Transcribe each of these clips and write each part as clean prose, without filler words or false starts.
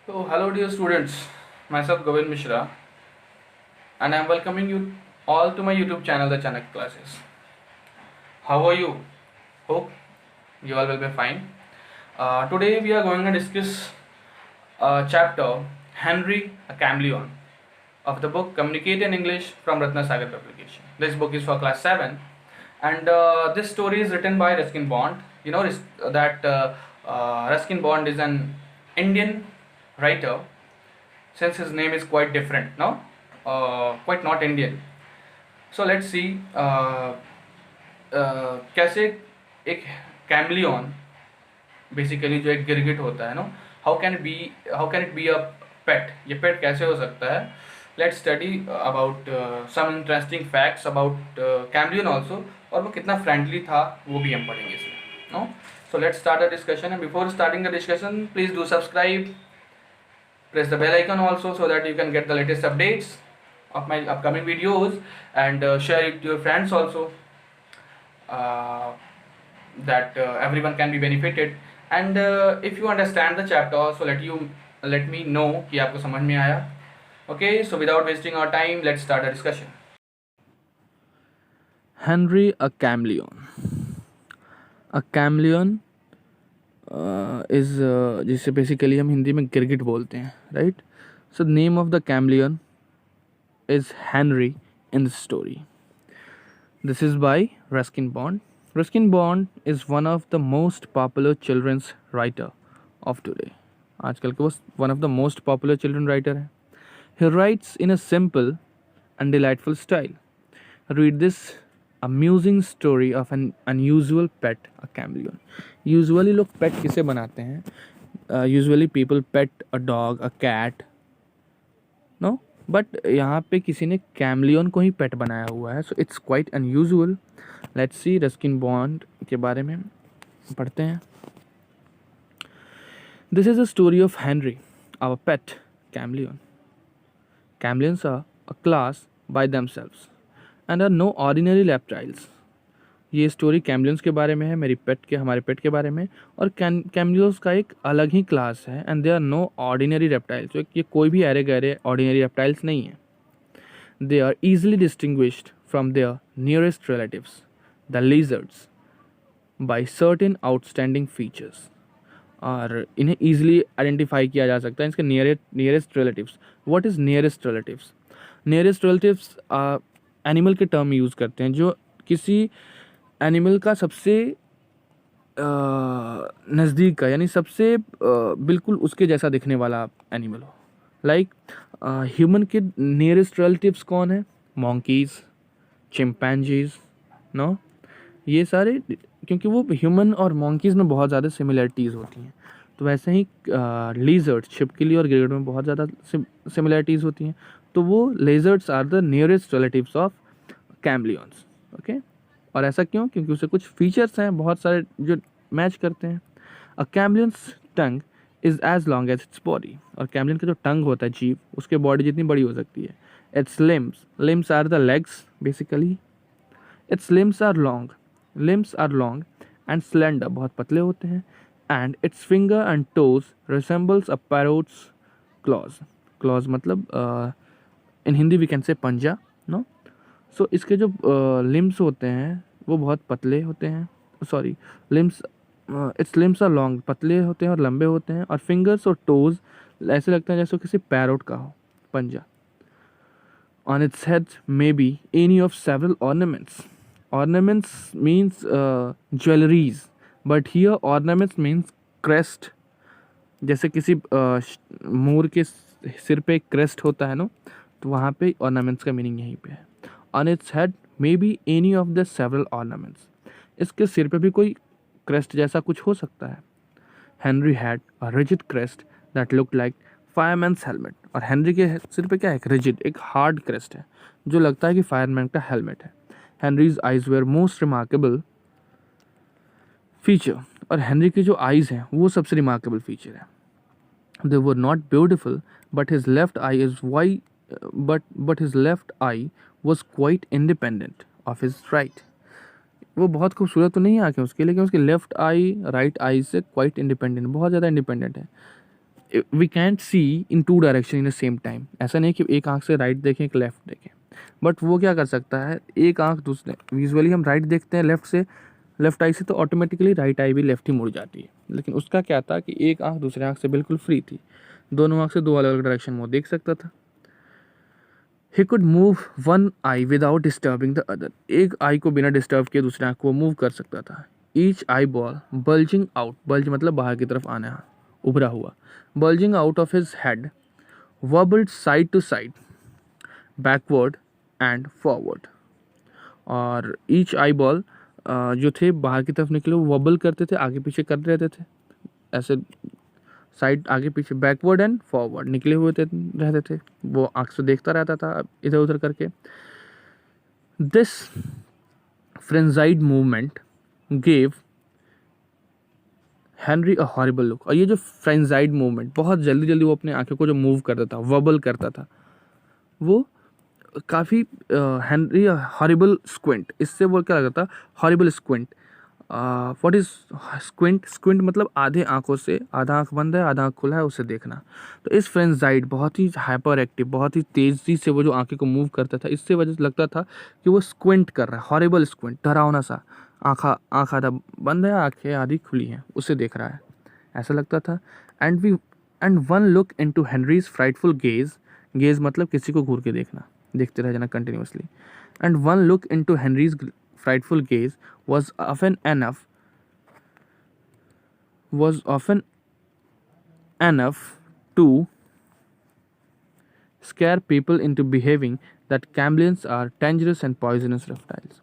So, hello dear students, myself Govind Mishra, and I am welcoming you all to my YouTube channel, The Chanak Classes. How are you? Hope you all will be fine. Today we are going to discuss chapter Henry a Chameleon of the book Communicate in English from Ratna Sagar Publication. This book is for class 7, and this story is written by Ruskin Bond. You know that Ruskin Bond is an Indian writer, since his name is quite different, no, quite not Indian. So let's see कैसे एक chameleon, basically जो एक गिरगिट होता है, no, how can it be a pet, ये pet कैसे हो सकता है. Let's study about some interesting facts about chameleon also, और वो कितना फ्रेंडली था वो भी हम पढ़ेंगे इसमें, no. So let's start the discussion, and before starting the discussion, please do subscribe, press the bell icon also, so that you can get the latest updates of my upcoming videos, and share it to your friends also, uh, that everyone can be benefited. And if you understand the chapter also, let me know कि आपको समझ में आया. Okay, so without wasting our time, let's start the discussion. Henry a chameleon. A chameleon is जिसे basically हम हिंदी में गिरगिट बोलते हैं, right. So name of the chameleon is Henry in the story. This is by Ruskin Bond. Ruskin Bond is one of the most popular children's writer of today. आजकल के वो one of the most popular children writer है. He writes in a simple and delightful style. Read this amusing story of an unusual pet, a chameleon. Usually लोग pet किसे बनाते हैं? Usually people pet a dog, a cat, no? But यहाँ पे किसी ने chameleon को ही pet बनाया हुआ है. So it's quite unusual. Let's see Ruskin Bond के बारे में पढ़ते हैं. This is a story of Henry, our pet chameleon. Chameleons are a class by themselves and are no ordinary reptiles. ये स्टोरी कैमलियंस के बारे में है, हमारे पेट के बारे में. और कैमलियंस का एक अलग ही क्लास है, and they are no ordinary reptiles. ये कोई भी अरे गहरे ऑर्डिनरी रेप्टाइल्स नहीं है. They are easily distinguished from their nearest relatives the lizards by certain outstanding features. और इन्हें ईजिली आइडेंटिफाई किया जा सकता है इसके nearest relatives. What is nearest relatives? Nearest relatives animal के टर्म यूज़ करते हैं जो किसी एनिमल का सबसे नज़दीक का, यानी सबसे बिल्कुल उसके जैसा दिखने वाला एनिमल हो. लाइक ह्यूमन के नियरेस्ट रिलेटिव्स कौन है? मॉन्कीज़, चिंपैंजीज, नो, ये सारे, क्योंकि वो ह्यूमन और मॉन्कीज़ में बहुत ज़्यादा सिमिलरिटीज़ होती हैं. तो वैसे ही लीजर्ड, छिपकली और गिरगिट में बहुत ज़्यादा सिमिलरिटीज़ होती हैं. तो वो lizards are the nearest relatives of chameleons. Okay, और ऐसा क्यों? क्योंकि उसे कुछ फीचर्स हैं बहुत सारे जो मैच करते हैं. A chameleon's tongue is as long as its body. और कैमलियन का जो टंग होता है, जीभ, उसके बॉडी जितनी बड़ी हो सकती है. Its limbs are the legs basically. Its limbs are long and slender, बहुत पतले होते हैं. And its finger and toes resembles a parrot's claws मतलब in Hindi we can say पंजा, नो. सो इसके जो लिम्स होते हैं वो बहुत पतले होते हैं. Sorry, its limbs are long, पतले होते हैं और लंबे होते हैं. और फिंगर्स और टोज ऐसे लगता है जैसे किसी पैरोट का हो पंजा. On its head may be any of several ornaments means jewelleries, but here ornaments means crest. जैसे किसी मोर के सिर पे क्रेस्ट होता है, नो, तो वहाँ पे ऑर्नामेंट्स का मीनिंग यहीं पे है. On its head may be any of the several ornaments. इसके सिर पे भी कोई क्रेस्ट जैसा कुछ हो सकता है. Henry had a rigid crest that looked like fireman's helmet. और हेनरी के सिर पे क्या है? एक रिजिड, एक हार्ड क्रेस्ट है जो लगता है कि फायरमैन का हेलमेट है. Henry's eyes were most remarkable feature. और हेनरी की जो आइज़ हैं वो सबसे रिमार्केबल फीचर है. They were not beautiful, but his left eye is why but his left eye was quite independent of his right. वो बहुत खूबसूरत तो नहीं आंखें उसकी, लेकिन उसकी लेफ्ट आई राइट आई से क्वाइट इंडिपेंडेंट, बहुत ज़्यादा इंडिपेंडेंट है. We can't see in two direction in the same time. ऐसा नहीं कि एक आंख से राइट देखें एक लेफ्ट देखें, बट वो क्या कर सकता है, एक आंख दूसरे, यूजुअली हम राइट देखते हैं लेफ्ट से, लेफ्ट आई से, तो ऑटोमेटिकली राइट आई भी लेफ्ट ही मुड़ जाती है। लेकिन उसका क्या था कि एक आंख दूसरे आंख से बिल्कुल फ्री थी, दोनों आंख से दो अलग अलग डायरेक्शन में वो देख सकता था। He could move one I without disturbing the other, एक आई को बिना डिस्टर्ब किए दूसरे आंख को मूव कर सकता था। Each eyeball bulging out, bulge मतलब बाहर की तरफ आना, उभरा हुआ, bulging out of his head, wobbled side to side, backward and forward. और ईच आई बॉल जो थे बाहर की तरफ निकले वो वॉबल करते थे, आगे पीछे करते रहते थे, ऐसे साइड आगे पीछे, बैकवर्ड एंड फॉरवर्ड निकले हुए रहते थे, वो आंख से देखता रहता था इधर उधर करके। This frenzied movement gave Henry a horrible look. और ये जो फ्रेंजाइड मूवमेंट, बहुत जल्दी जल्दी वो अपने आंखों को जो मूव करता था, वॉबल करता था, वो काफ़ी हेनरी हॉरिबल स्क्विंट, इससे वो क्या लगता था, horrible squint. What is squint? Squint मतलब आधे आंखों से, आधा आंख बंद है आधा आंख खुला है उसे देखना। तो इस फ्रेंजाइड बहुत ही हाइपर एक्टिव, बहुत ही तेज़ी से वो जो आंखें को मूव करता था, इससे वजह से लगता था कि वो स्क्विंट कर रहा है, हॉरिबल स्क्विंट, डरावना सा, आँख आधा बंद है आँखें आधी खुली हैं उसे देख रहा है, ऐसा लगता था। And one look into Henrys frightful gauge, gauge मतलब किसी को घूर के देखना, देखते रह जाना continuously. And one look into Henrys frightful gauge was often enough to scare people into behaving that chameleons are dangerous and poisonous reptiles।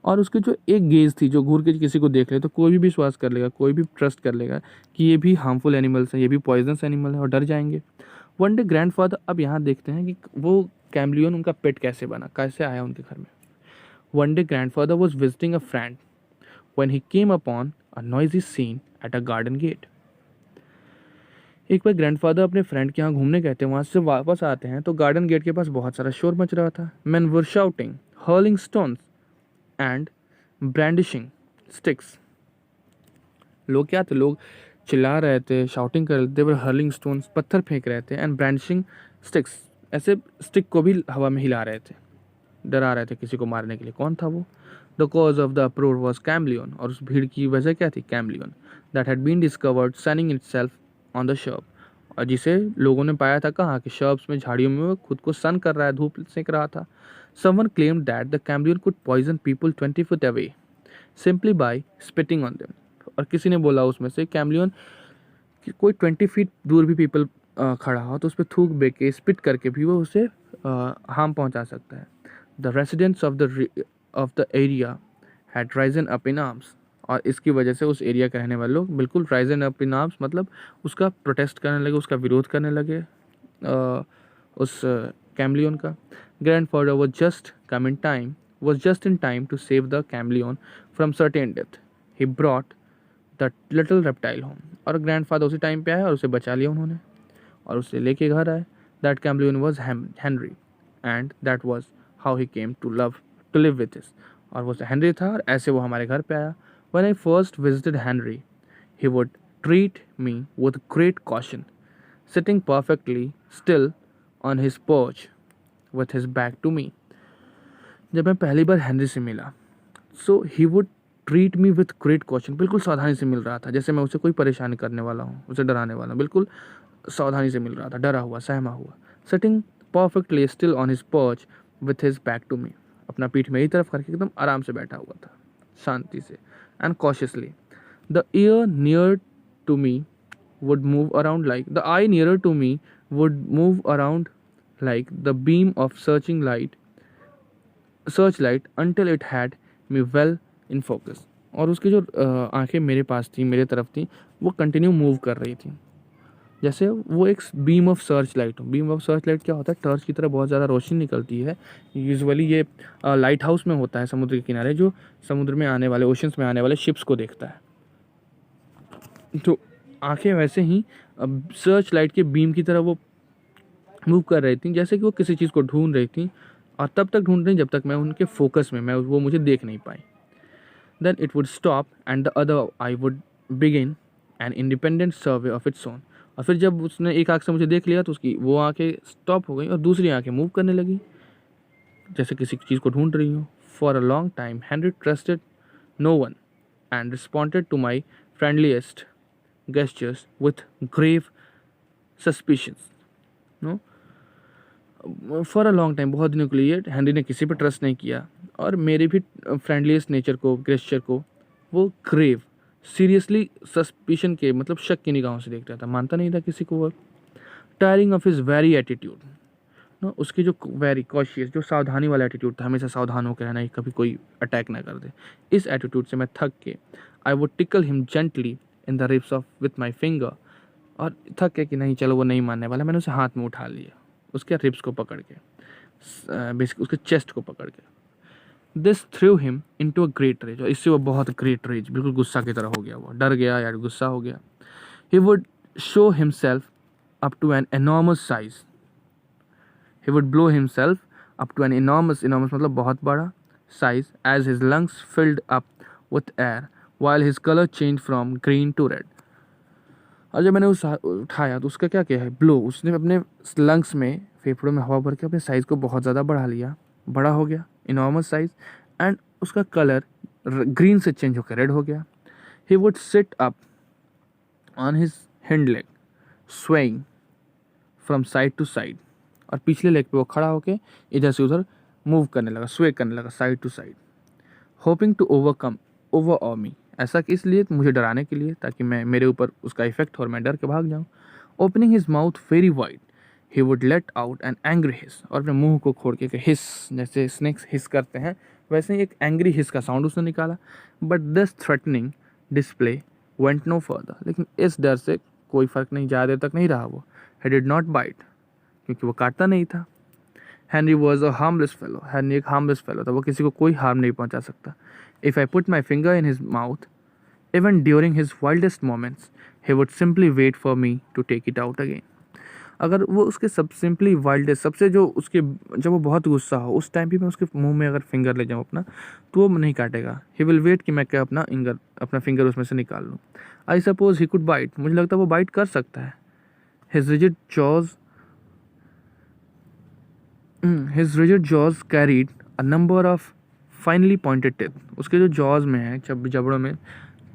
और उसकी जो एक गेज थी, जो घूर के किसी को देख ले तो कोई भी विश्वास कर लेगा, कोई भी ट्रस्ट कर लेगा कि ये भी हार्मफुल एनिमल्स हैं, ये भी पॉइजनस एनिमल है, और डर जाएंगे। वन डे ग्रैंडफादर, अब यहाँ देखते हैं कि वो कैमलियन उनका पेट कैसे बना, कैसे आया उनके घर में। One day grandfather was visiting a friend when he came upon a noisy scene at a garden gate। एक बार ग्रैंडफादर अपने फ्रेंड के यहाँ घूमने गए थे, वहाँ से वापस आते हैं तो गार्डन गेट के पास बहुत सारा शोर मच रहा था। Men were shouting, hurling stones and brandishing sticks। लोग क्या थे, लोग चिल्ला रहे थे, शाउटिंग कर रहे थे, they were hurling stones, पत्थर फेंक रहे थे, and brandishing sticks, ऐसे स्टिक को भी हवा में हिला रहे थे, डरा रहे थे किसी को मारने के लिए। कौन था वो? The cause of the uproar was chameleon, और उस भीड़ की वजह क्या थी? Chameleon, that had been discovered sunning itself on the shrub, और जिसे लोगों ने पाया था कहाँ, कि शर्ब्स में, झाड़ियों में वो खुद को सन कर रहा है, धूप सेक रहा था। Someone claimed that the chameleon could poison people 20 foot away simply by spitting on them. और किसी ने बोला उसमें से कैमलियन कि कोई 20 फीट दूर भी पीपल खड़ा हो तो उस पर थूक बे के, स्पिट करके भी वो उसे हार्म पहुंचा सकता है। The residents of the area had Ryzen up in arms, और इसकी वजह से उस एरिया के रहने वाले लोग बिल्कुल राइजन अप इन आर्म्स मतलब उसका प्रोटेस्ट करने लगे, उसका विरोध करने लगे उस कैमलियन का। Grandfather was just in time to save the chameleon from certain death। He brought the little reptile home। और ग्रैंडफादर उसी टाइम पे आया और उसे बचा लिया उन्होंने और उसे लेके घर आए। That chameleon was Henry and that was how he came to live with us। और वो हेनरी था और ऐसे वो हमारे घर पे आया। When I first visited Henry, he would treat me with great caution, sitting perfectly still on his perch with his back to me। जब मैं पहली बार हेनरी से मिला, so he would treat me with great caution, बिल्कुल सावधानी से मिल रहा था, जैसे मैं उसे कोई परेशानी करने वाला हूँ, उसे डराने वाला हूँ, बिल्कुल सावधानी से मिल रहा था, डरा हुआ, सहमा हुआ। Sitting perfectly still on his perch with his back to me, अपना पीठ मेरी तरफ करके एकदम आराम से बैठा हुआ था, शांति से। And cautiously the ear near to me would move around like the eye nearer to me would move around like the beam of searchlight until it had me well in focus। और उसकी जो आंखें मेरे पास थी, मेरे तरफ थी, वो कंटिन्यू मूव कर रही थी जैसे वो एक बीम ऑफ सर्च लाइट हो। बीम ऑफ सर्च लाइट क्या होता है? टॉर्च की तरह बहुत ज़्यादा रोशनी निकलती है। यूजुअली ये लाइट हाउस में होता है समुद्र के किनारे, जो समुद्र में आने वाले, ओशंस में आने वाले शिप्स को देखता है। तो आंखें वैसे ही सर्च लाइट के बीम की तरह वो मूव कर रही थी, जैसे कि वो किसी चीज़ को ढूंढ रही थी, और तब तक ढूंढ रही जब तक मैं उनके फोकस में, वो मुझे देख नहीं पाई। Then it would stop and the other eye would begin an independent survey of its own. और फिर जब उसने एक आँख से मुझे देख लिया तो उसकी वो आँखें स्टॉप हो गई और दूसरी आँखें मूव करने लगी, जैसे किसी चीज़ को ढूंढ रही हो। For a long time Henry trusted no one and responded to my friendliest gestures with grave suspicions. No, for a long time, बहुत दिनों के लिए हेनरी ने किसी पर ट्रस्ट नहीं किया और मेरे भी फ्रेंडलीस्ट नेचर को, गेस्चर को वो ग्रेव, सीरियसली सस्पिशन के मतलब शक की निगाहों से देख रहा था, मानता नहीं था किसी को वो। Tiring of his very attitude, no, उसकी जो वेरी कॉशियस, जो सावधानी वाला एटीट्यूड था, हमेशा सावधान होकर रहना, कभी कोई अटैक ना कर दे, इस एटीट्यूड से मैं थक के I would tackle him gently in the ribs of with my finger, और थक के कि नहीं चलो वो नहीं मानने वाला, मैंने उसे हाथ में उठा लिया, उसके रिब्स को पकड़ के, बेसिक उसके चेस्ट को पकड़ के। This threw him into a great rage, और इससे वो बहुत ग्रेट रेज, बिल्कुल गुस्सा की तरह हो गया, वो डर गया या गुस्सा हो गया। He would show himself up to an enormous size, he would blow himself up to an enormous मतलब बहुत बड़ा size as his lungs filled up with air while his color changed from green to red. और जब मैंने उठाया तो उसका क्या किया है, ब्लो, उसने अपने लंग्स में, फेफड़ों में हवा भर के अपने साइज़ को बहुत ज़्यादा बढ़ा लिया, बड़ा हो गया, इनॉर्मस साइज, एंड उसका कलर ग्रीन से चेंज होकर रेड हो गया। He would sit up on his hind leg swaying from side to side, और पिछले लेग पे वो खड़ा होके इधर से उधर मूव करने लगा, स्वे करने लगा side to side, hoping to overawe me, ऐसा कि इसलिए मुझे डराने के लिए, ताकि मैं मेरे ऊपर उसका इफेक्ट हो और मैं डर के भाग जाऊँ। Opening his mouth very wide he would let out an angry hiss, और अपने मुंह को खोल के हिस, जैसे स्नेक्स हिस करते हैं वैसे ही एक एंग्री हिस का साउंड उसने निकाला। But this threatening display went no further, लेकिन इस डर से कोई फ़र्क नहीं, ज़्यादा देर तक नहीं रहा वो। ही डिड नॉट बाइट, क्योंकि वो काटता नहीं था। Henry was a harmless fellow, Henry एक हार्मलेस फेलो था, वो किसी को कोई हार्म नहीं पहुंचा सकता। If I put my finger in his mouth even during his wildest moments he would simply wait for me to take it out again. अगर वो उसके सब सिंपली वाइल्डेस्ट, सबसे जो उसके, जब वो बहुत गुस्सा हो उस टाइम भी मैं उसके मुंह में अगर फिंगर ले जाऊँ अपना, तो वो नहीं काटेगा। ही विल वेट कि मैं क्या अपना फिंगर उसमें से निकाल लूँ। I suppose he could bite, मुझे लगता है वो बाइट कर सकता है। His rigid jaws carried a number of finely pointed teeth. उसके जो जॉज में है, जबड़ों में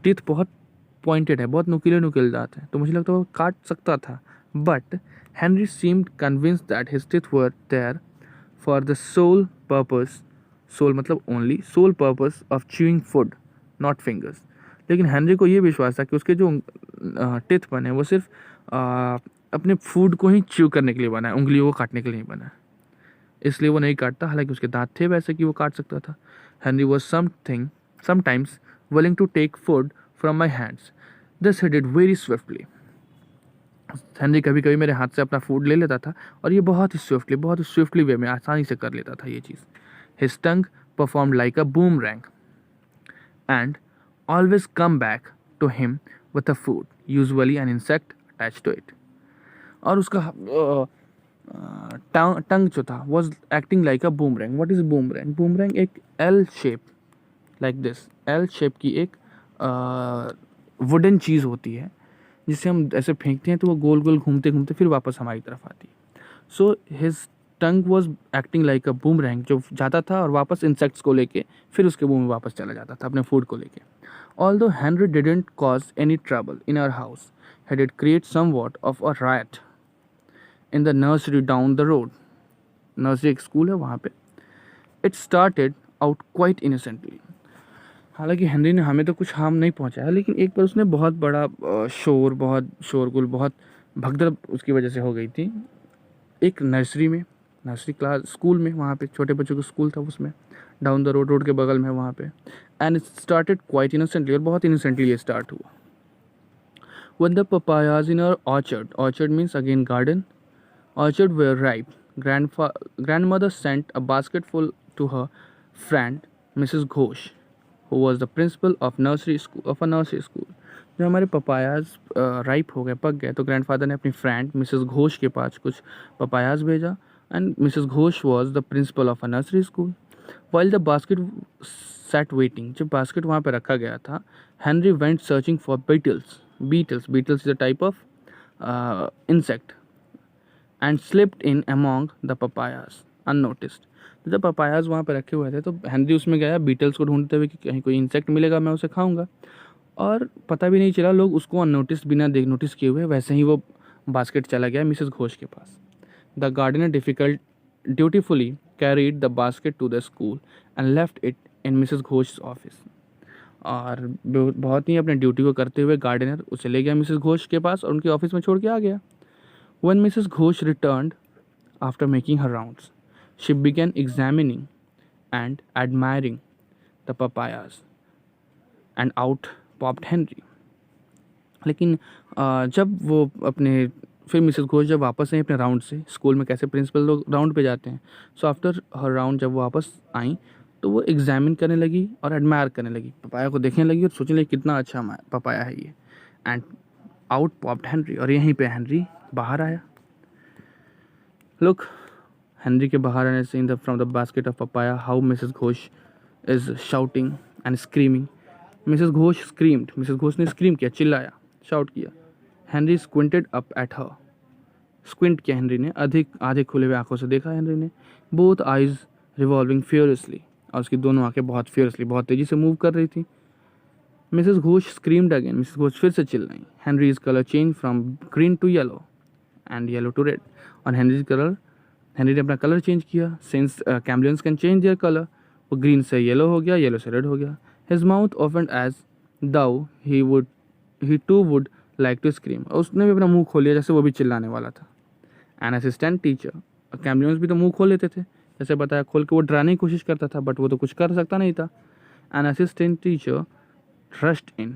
टीथ बहुत पॉइंटेड है, बहुत नुकीले दांत हैं, तो मुझे लगता है वो काट सकता था। But Henry seemed convinced that his teeth were there for the sole मतलब only sole purpose of chewing food, not fingers. लेकिन हेनरी को ये विश्वास था कि उसके जो टीथ बने वो सिर्फ अपने फूड को ही च्यू करने के लिए बना है, उंगलियों को काटने के लिए नहीं बना है, इसलिए वो नहीं काटता। हालांकि उसके दांत थे वैसे कि वो काट सकता था। Henry was sometimes willing to take food from my hands, this he did very swiftly. Henry कभी कभी मेरे हाथ से अपना फूड ले लेता था, और ये बहुत ही स्विफ्टली वे में आसानी से कर लेता था ये चीज़। His tongue performed like a boomerang and always come back to him with a food, usually an insect attach to it. और उसका टंग जो था was acting like a boomerang. What is boomerang? Boomerang एक L shape, like this L shape की एक wooden चीज़ होती है, जिसे हम ऐसे फेंकते हैं तो वो गोल गोल घूमते घूमते फिर वापस हमारी तरफ आती है। So his tongue was acting like a boomerang, जो जाता था और वापस इंसेक्ट्स को लेके फिर उसके मुंह में वापस चला जाता था अपने फूड को लेके। Although Henry didn't cause any trouble in our house, he did create somewhat of a riot in the nursery down the road. Nursery एक स्कूल है वहाँ पे। It started out quite innocently, हालांकि हेनरी ने हमें तो कुछ हार्म नहीं पहुँचाया, लेकिन एक बार उसने बहुत बड़ा बहुत शोरगुल, बहुत भगदड़ उसकी वजह से हो गई थी एक नर्सरी क्लास स्कूल में, वहाँ पे छोटे बच्चों का स्कूल था, उसमें डाउन द रोड के बगल में वहाँ पे। And it started quite innocently, और बहुत इनोसेंटली ये स्टार्ट हुआ। When the papayas in our orchard means again garden, orchard were ripe, grandmother sent a basketful to her friend Mrs. Ghosh, who was the principal of a nursery school. जब हमारे papayas ripe हो गए, पक गए, तो grandfather ने अपनी friend Mrs Ghosh के पास कुछ पपायाज भेजा, and Mrs Ghosh was the principal of a nursery school. While the basket sat waiting, जब बास्केट वहाँ पर रखा गया था, Henry went searching for beetles is a type of insect and slipped in among the papayas unnoticed. तो जब papayas वहाँ पे रखे हुए थे तो हेनरी उसमें गया बीटल्स को ढूंढते हुए कि कहीं कोई इंसेक्ट मिलेगा मैं उसे खाऊंगा, और पता भी नहीं चला, लोग उसको अननोटिस बिना देख नोटिस किए हुए वैसे ही वो बास्केट चला गया मिसेस घोष के पास. The gardener difficult dutifully carried the basket to the school and left it in Mrs Ghosh office. और बहुत ही अपने ड्यूटी को करते हुए गार्डनर उसे ले गया मिसेस घोष के पास और उनके ऑफिस में छोड़ के आ गया. When Mrs. Ghosh returned after making her rounds, she began examining and admiring the papayas, and out popped Henry. लेकिन जब वो अपने फिर मिसेस घोष जब वापस आई अपने राउंड से, स्कूल में कैसे प्रिंसिपल लोग राउंड पे जाते हैं, सो आफ्टर हर राउंड जब वो वापस आई तो वो एग्जामिन करने लगी और एडमायर करने लगी, पपाया को देखने लगी और सोचने लगी कितना अच्छा पपाया है ये. एंड आउट पॉप्ड हेनरी, और यहीं पे हेनरी बाहर आया. लुक, हेनरी के बाहर आने से in the from the basket of papaya how Mrs Ghosh is shouting and screaming. Mrs Ghosh screamed, Mrs Ghosh ने स्क्रीम किया, चिल्लाया, शाउट किया. Henry squinted up at her, squint किया हेनरी ने, आधे खुले हुए आंखों से देखा हेनरी ने. बोथ आइज रिवॉल्विंग फ्यूरियसली, और उसकी दोनों आंखें बहुत फ्यूरियसली बहुत तेजी से मूव कर रही थी. Mrs Ghosh screamed again, Mrs Ghosh फिर से चिल्लाई. Henry's colour change from green to yellow and yellow to red, और हेनरी ने अपना कलर चेंज किया. Since chameleons can change their colour, वो ग्रीन से येलो हो गया, येलो से रेड हो गया. His mouth opened as though he too would like to scream, और उसने भी अपना मुंह खोल लिया जैसे वो भी चिल्लाने वाला था. एन असिस्टेंट टीचर, कैमलियंस भी तो मुंह खोल लेते थे, जैसे बताया खोल के वो डराने की कोशिश करता था, बट वो तो कुछ कर सकता नहीं था. An assistant teacher rushed in,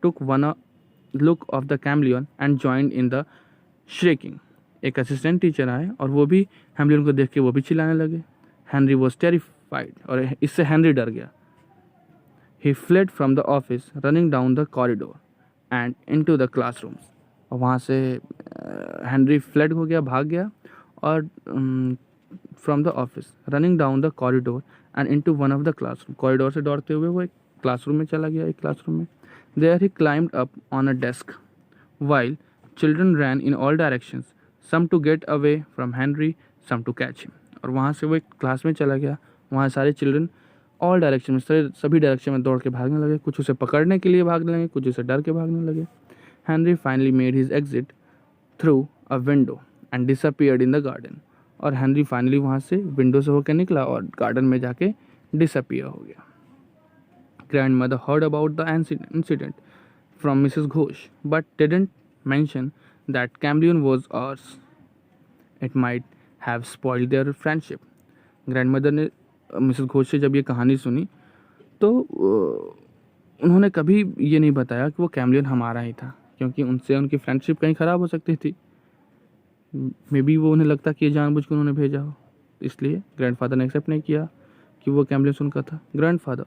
took one look of the chameleon and joined in the shrieking. एक असिस्टेंट टीचर आए और वो भी हेमलियन को देख के वो भी चिल्लाने लगे. हेनरी वॉज टेरिफाइड, और इससे हेनरी डर गया. He fled from the office running down the corridor and into the classrooms, और वहाँ से हेनरी फ्लेड हो गया, भाग गया, और from the office running down the corridor and into one of the classroom, corridor से दौड़ते हुए वो एक क्लासरूम में चला गया, एक क्लासरूम में. There he climbed up on a desk while children ran in all directions, some to get away from Henry, some to catch him. और वहाँ से वो एक क्लास में चला गया, वहाँ सारे चिल्ड्रन ऑल डायरेक्शन में, सभी डायरेक्शन में दौड़ के भागने लगे. कुछ उसे पकड़ने के लिए भागने लगे, कुछ उसे डर के भागने लगे. Henry finally made his exit through a window and disappeared in the garden, और हेनरी फाइनली वहाँ से विंडो से होकर निकला और गार्डन में जाके डिसअपीयर हो गया. Grandmother heard about the incident from Mrs. Ghosh, but didn't mention that chameleon was ours. It might have spoiled their friendship. Grandmother ने मिसेस घोष से जब ये कहानी सुनी तो उन्होंने कभी ये नहीं बताया कि वो कैमलियन हमारा ही था, क्योंकि उनसे उनकी फ्रेंडशिप कहीं ख़राब हो सकती थी. मे बी वो उन्हें लगता कि ये जानबूझ के उन्होंने भेजा हो, इसलिए ग्रैंडफादर ने एक्सेप्ट नहीं किया कि वो कैमलियन उनका था. Grandfather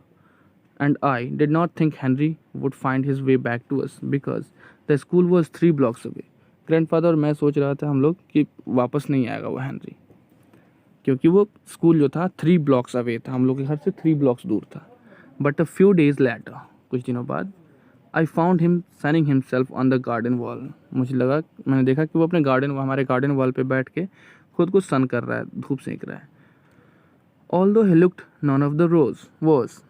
and I did not think Henry would find his way back to us because the school was 3 blocks away. Grandfather और मैं सोच रहा था हम लोग कि वापस नहीं आएगा वो हेनरी, क्योंकि वो स्कूल जो था 3 blocks अवे था, हम लोग के घर से 3 blocks दूर था. But a few days later, कुछ दिनों बाद, I found him sunning himself on the garden wall. मैंने देखा कि वो अपने हमारे गार्डन वॉल पे बैठ के खुद को सन कर रहा है, धूप सेंक रहा है. Although he looked none of the rose was,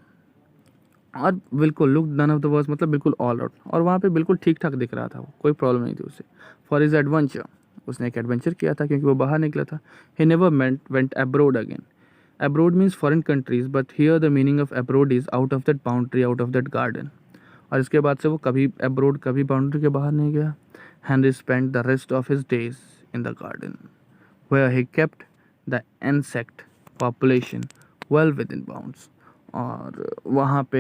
और बिल्कुल look none of the worse मतलब बिल्कुल ऑल आउट, और वहाँ पे बिल्कुल ठीक ठाक दिख रहा था, वो कोई प्रॉब्लम नहीं थी उसे. फॉर हिज एडवेंचर, उसने एक एडवेंचर किया था क्योंकि वो बाहर निकला था. He never went abroad again. Abroad means foreign countries, but here the meaning of abroad is out of that boundary, out of that garden. और इसके बाद से वो कभी अब्रोड, कभी बाउंड्री के बाहर नहीं गया. Henry spend the rest of his days in the garden where he kept the insect population well within bounds. और वहाँ पे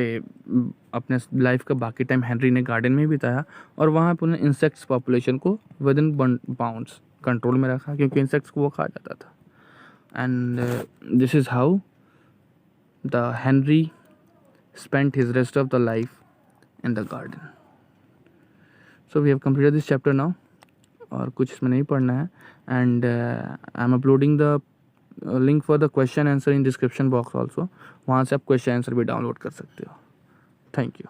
अपने लाइफ का बाकी टाइम हेनरी ने गार्डन में बिताया, और वहाँ पे उन्होंने इंसेक्ट्स पॉपुलेशन को विद इन बाउंड्स कंट्रोल में रखा, क्योंकि इंसेक्ट्स को वो खा जाता था. And this is how the Henry spent his rest of the life in the garden. So we have completed this chapter now, और कुछ इसमें नहीं पढ़ना है. And I am uploading the link for the question answer in description box also, वहाँ से आप question answer भी डाउनलोड कर सकते हो. Thank you.